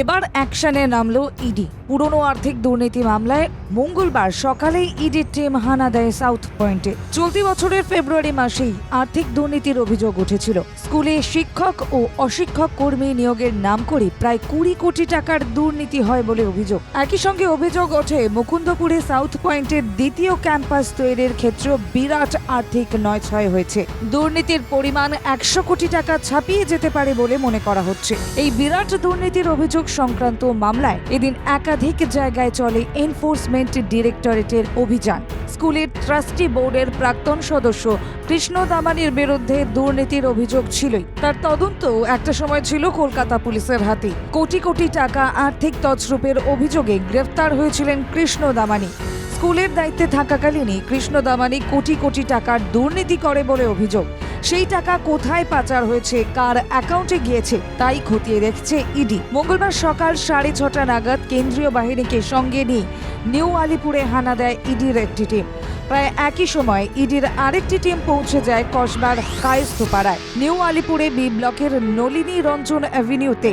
এবার অ্যাকশনে নামলো ইডি। পুরনো আর্থিক দুর্নীতি মামলায় মঙ্গলবার সকালেই ইডির টিম হানা দেয় সাউথ পয়েন্টে। চলতি বছরের ফেব্রুয়ারি মাসেই আর্থিক দুর্নীতির অভিযোগ উঠেছিল। স্কুলে শিক্ষক ও অশিক্ষক কর্মী নিয়োগের নাম করে প্রায় 20 কোটি টাকার দুর্নীতি হয় বলে অভিযোগ। একই সঙ্গে অভিযোগ ওঠে মুকুন্দপুরে সাউথ পয়েন্টের দ্বিতীয় ক্যাম্পাস তৈরির ক্ষেত্রেও বিরাট আর্থিক নয়ছয় হয়েছে। দুর্নীতির পরিমাণ 100 কোটি টাকা ছাপিয়ে যেতে পারে বলে মনে করা হচ্ছে। এই বিরাট দুর্নীতির অভিযোগ সংক্রান্ত মামলায় এদিন একাধিক জায়গায় চলে এনফোর্সমেন্ট ডিরেক্টরেটের অভিযান। স্কুলের ট্রাস্টি বোর্ডের প্রাক্তন সদস্য কৃষ্ণ দামানির বিরুদ্ধে দুর্নীতির অভিযোগ ছিলই। তার তদন্ত একটা সময় ছিল কলকাতা পুলিশের হাতে। কোটি কোটি টাকা আর্থিক তছরূপের অভিযোগে গ্রেফতার হয়েছিলেন কৃষ্ণ দামানি। স্কুলের দায়িত্বে থাকাকালীনই কৃষ্ণ দামানি কোটি কোটি টাকার দুর্নীতি করে বলে অভিযোগ। সেই টাকা কোথায় পাচার হয়েছে, কার অ্যাকাউন্টে গিয়েছে, তাই খতিয়ে দেখছে ইডি। মঙ্গলবার সকাল 6:30 নাগাদ কেন্দ্রীয় বাহিনীকে সঙ্গে নিয়ে নিউ আলিপুরে হানা দেয় ইডির একটি টিম। প্রায় একই সময় ইডির আরেকটি টিম পৌঁছে যায় কসবার কায়েস্থপাড়ায়। নিউ আলিপুরে বি ব্লকের নলিনী রঞ্জন অ্যাভিনিউতে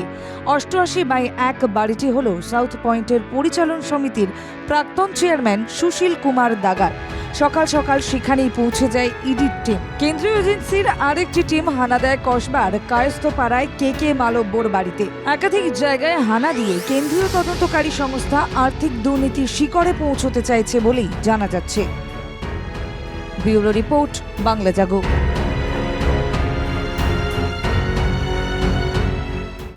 88/1 বাড়িটি হল সাউথ পয়েন্টের পরিচালন সমিতির প্রাক্তন চেয়ারম্যান সুশীল কুমার দাগার। সকাল সকাল সেখানেই পৌঁছে যায় ইডির টিম। কেন্দ্রীয় এজেন্সির আরেকটি টিম হানা দেয় কসবার কায়েস্থপাড়ায় কে মালব্যর বাড়িতে। একাধিক জায়গায় হানা দিয়ে কেন্দ্রীয় তদন্তকারী সংস্থা আর্থিক দুর্নীতির শিকড়ে পৌঁছতে চাইছে বলেই জানা যাচ্ছে। ব্যুরো রিপোর্ট, বাংলা জাগো।